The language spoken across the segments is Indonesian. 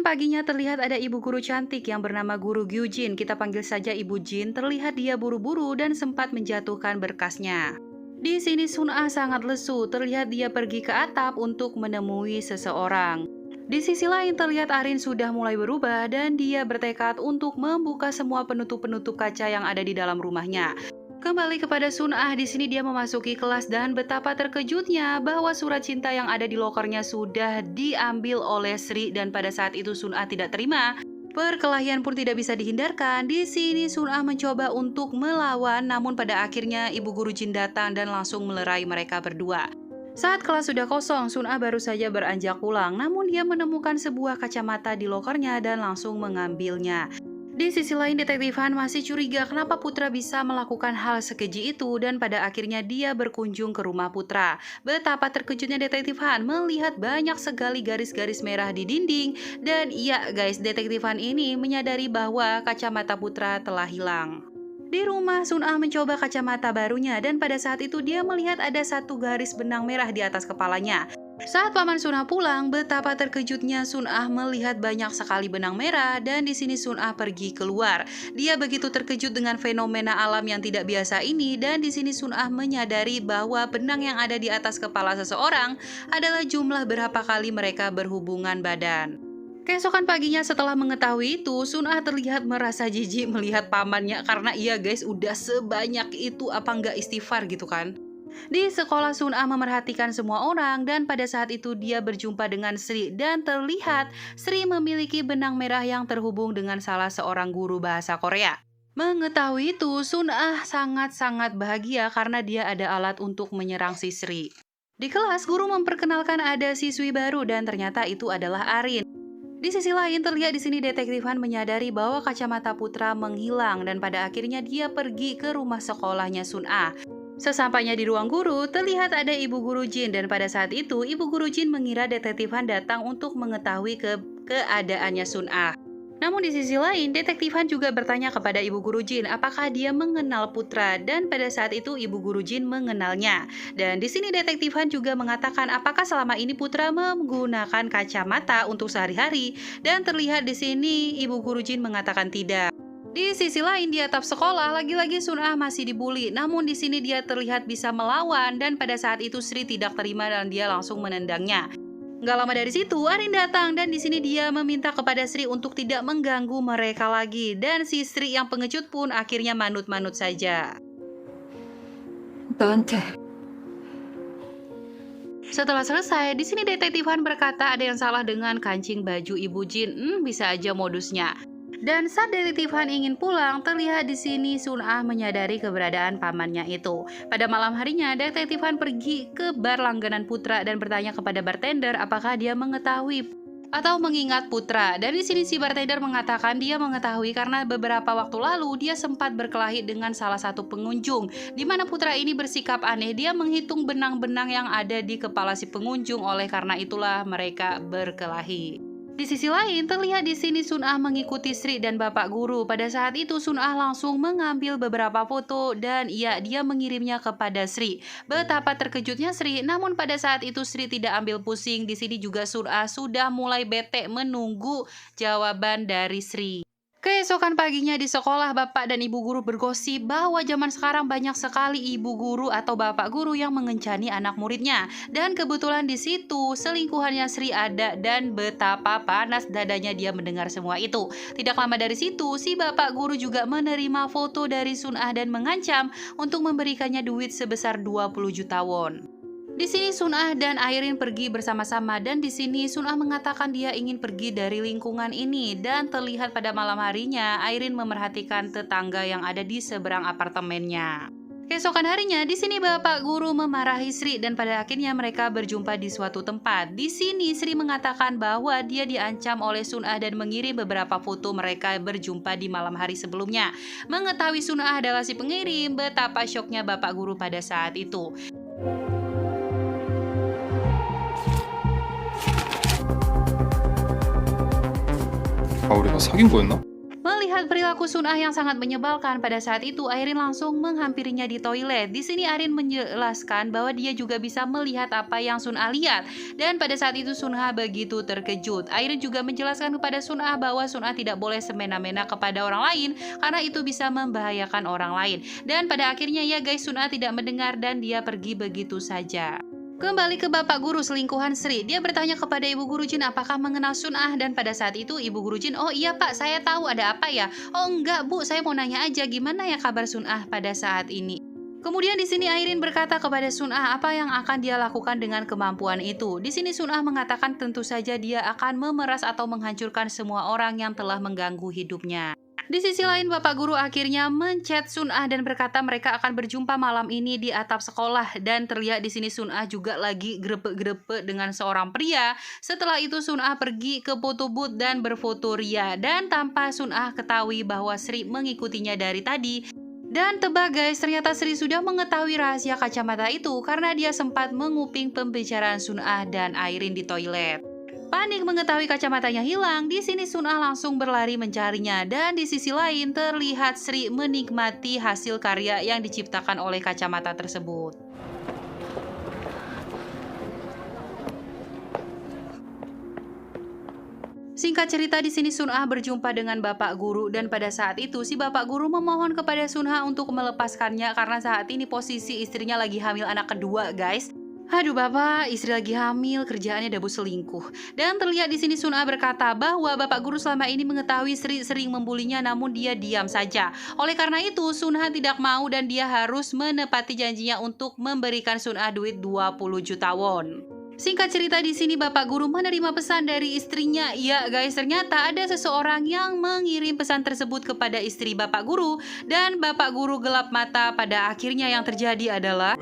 Keesokan paginya terlihat ada ibu guru cantik yang bernama Guru Gyujin. Kita panggil saja Ibu Jin. Terlihat dia buru-buru dan sempat menjatuhkan berkasnya. Di sini Sun Ah sangat lesu. Terlihat dia pergi ke atap untuk menemui seseorang. Di sisi lain terlihat Arin sudah mulai berubah dan dia bertekad untuk membuka semua penutup-penutup kaca yang ada di dalam rumahnya. Kembali kepada Sun Ah, di sini dia memasuki kelas dan betapa terkejutnya bahwa surat cinta yang ada di lokernya sudah diambil oleh Sri dan pada saat itu Sun Ah tidak terima. Perkelahian pun tidak bisa dihindarkan. Di sini Sun Ah mencoba untuk melawan, namun pada akhirnya Ibu Guru Jin datang dan langsung melerai mereka berdua. Saat kelas sudah kosong, Sun Ah baru saja beranjak pulang, namun dia menemukan sebuah kacamata di lokernya dan langsung mengambilnya. Di sisi lain, Detektif Han masih curiga kenapa Putra bisa melakukan hal sekeji itu dan pada akhirnya dia berkunjung ke rumah Putra. Betapa terkejutnya Detektif Han melihat banyak sekali garis-garis merah di dinding dan iya guys, Detektif Han ini menyadari bahwa kacamata Putra telah hilang. Di rumah, Sun Ah mencoba kacamata barunya dan pada saat itu dia melihat ada satu garis benang merah di atas kepalanya. Saat Paman Sun Ah pulang, betapa terkejutnya Sun Ah melihat banyak sekali benang merah dan di sini Sun Ah pergi keluar. Dia begitu terkejut dengan fenomena alam yang tidak biasa ini dan di sini Sun Ah menyadari bahwa benang yang ada di atas kepala seseorang adalah jumlah berapa kali mereka berhubungan badan. Keesokan paginya setelah mengetahui itu, Sun Ah terlihat merasa jijik melihat pamannya karena iya guys udah sebanyak itu apa nggak istighfar gitu kan. Di sekolah Sun Ah memerhatikan semua orang dan pada saat itu dia berjumpa dengan Sri dan terlihat Sri memiliki benang merah yang terhubung dengan salah seorang guru bahasa Korea. Mengetahui itu, Sun Ah sangat-sangat bahagia karena dia ada alat untuk menyerang si Sri. Di kelas, guru memperkenalkan ada siswi baru dan ternyata itu adalah Arin. Di sisi lain terlihat di sini Detektif Han menyadari bahwa kacamata Putra menghilang dan pada akhirnya dia pergi ke rumah sekolahnya Sun Ah. Sesampainya di ruang guru, terlihat ada Ibu Guru Jin dan pada saat itu Ibu Guru Jin mengira Detektif Han datang untuk mengetahui keadaannya Sun Ah. Namun di sisi lain, Detektif Han juga bertanya kepada Ibu Guru Jin apakah dia mengenal Putra dan pada saat itu Ibu Guru Jin mengenalnya. Dan di sini Detektif Han juga mengatakan apakah selama ini Putra menggunakan kacamata untuk sehari-hari dan terlihat di sini Ibu Guru Jin mengatakan tidak. Di sisi lain di atap sekolah lagi-lagi Sun Ah masih dibully, namun di sini dia terlihat bisa melawan dan pada saat itu Sri tidak terima dan dia langsung menendangnya. Gak lama dari situ Arin datang dan di sini dia meminta kepada Sri untuk tidak mengganggu mereka lagi dan si Sri yang pengecut pun akhirnya manut-manut saja. 너한테 Setelah selesai, di sini Detektif Han berkata ada yang salah dengan kancing baju Ibu Jin. Bisa aja modusnya. Dan saat Detektif Han ingin pulang, terlihat di sini Sun Ah menyadari keberadaan pamannya itu. Pada malam harinya, Detektif Han pergi ke bar langganan Putra dan bertanya kepada bartender apakah dia mengetahui atau mengingat Putra. Dan di sini si bartender mengatakan dia mengetahui karena beberapa waktu lalu dia sempat berkelahi dengan salah satu pengunjung, di mana Putra ini bersikap aneh. Dia menghitung benang-benang yang ada di kepala si pengunjung, oleh karena itulah mereka berkelahi. Di sisi lain, terlihat di sini Sun Ah mengikuti Sri dan Bapak Guru. Pada saat itu Sun Ah langsung mengambil beberapa foto dan dia mengirimnya kepada Sri. Betapa terkejutnya Sri, namun pada saat itu Sri tidak ambil pusing. Di sini juga Sun Ah sudah mulai bete menunggu jawaban dari Sri. Keesokan paginya di sekolah, Bapak dan Ibu Guru bergosip bahwa zaman sekarang banyak sekali Ibu Guru atau Bapak Guru yang mengencani anak muridnya. Dan kebetulan di situ selingkuhannya Sri ada dan betapa panas dadanya dia mendengar semua itu. Tidak lama dari situ, si Bapak Guru juga menerima foto dari Sun Ah dan mengancam untuk memberikannya duit sebesar 20 juta won. Di sini Sun Ah dan Airin pergi bersama-sama dan di sini Sun Ah mengatakan dia ingin pergi dari lingkungan ini dan terlihat pada malam harinya Airin memerhatikan tetangga yang ada di seberang apartemennya. Keesokan harinya di sini Bapak Guru memarahi Sri dan pada akhirnya mereka berjumpa di suatu tempat. Di sini Sri mengatakan bahwa dia diancam oleh Sun Ah dan mengirim beberapa foto mereka berjumpa di malam hari sebelumnya. Mengetahui Sun Ah adalah si pengirim, betapa syoknya Bapak Guru pada saat itu. 우리가 사귄 거였나? Melihat perilaku perilaku Sun Ah yang sangat menyebalkan. Pada saat itu Airin langsung menghampirinya di toilet. Di sini Airin menjelaskan bahwa dia juga bisa melihat apa yang Sun Ah lihat. Dan pada saat itu Sun Ah begitu terkejut. Airin juga menjelaskan kepada Sun Ah bahwa Sun Ah tidak boleh semena-mena kepada orang lain karena itu bisa membahayakan orang lain. Dan pada akhirnya ya guys, Sun Ah tidak mendengar dan dia pergi begitu saja. Kembali ke bapak guru selingkuhan Sri, dia bertanya kepada ibu guru Jin apakah mengenal Sun Ah, dan pada saat itu ibu guru Jin, oh iya pak, saya tahu, ada apa ya? Oh enggak bu, saya mau nanya aja gimana ya kabar Sun Ah pada saat ini. Kemudian di sini Airin berkata kepada Sun Ah apa yang akan dia lakukan dengan kemampuan itu. Di sini Sun Ah mengatakan tentu saja dia akan memeras atau menghancurkan semua orang yang telah mengganggu hidupnya. Di sisi lain, Bapak Guru akhirnya menchat Sun Ah dan berkata mereka akan berjumpa malam ini di atap sekolah, dan terlihat di sini Sun Ah juga lagi grepe-grepe dengan seorang pria. Setelah itu Sun Ah pergi ke foto booth dan berfoto ria, dan tanpa Sun Ah ketahui bahwa Sri mengikutinya dari tadi. Dan tebak guys, ternyata Sri sudah mengetahui rahasia kacamata itu karena dia sempat menguping pembicaraan Sun Ah dan Airin di toilet. Panik mengetahui kacamatanya hilang, di sini Sun Ah langsung berlari mencarinya, dan di sisi lain terlihat Sri menikmati hasil karya yang diciptakan oleh kacamata tersebut. Singkat cerita, di sini Sun Ah berjumpa dengan bapak guru, dan pada saat itu si bapak guru memohon kepada Sun Ah untuk melepaskannya karena saat ini posisi istrinya lagi hamil anak kedua, guys. Aduh bapak, istri lagi hamil, kerjaannya debus selingkuh. Dan terlihat di sini Sun Ah berkata bahwa bapak guru selama ini mengetahui Sri sering membulinya namun dia diam saja. Oleh karena itu Sun Ah tidak mau dan dia harus menepati janjinya untuk memberikan Sun Ah duit 20 juta won. Singkat cerita di sini bapak guru menerima pesan dari istrinya. Ya guys, ternyata ada seseorang yang mengirim pesan tersebut kepada istri bapak guru, dan bapak guru gelap mata. Pada akhirnya yang terjadi adalah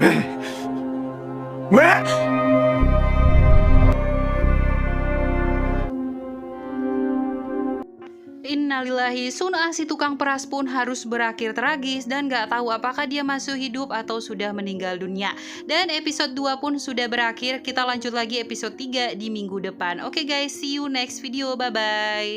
Innalillahi, Sun Ah si tukang peras pun harus berakhir tragis dan gak tahu apakah dia masih hidup atau sudah meninggal dunia. Dan episode 2 pun sudah berakhir, kita lanjut lagi episode 3 di minggu depan. Oke guys, see you next video, bye-bye.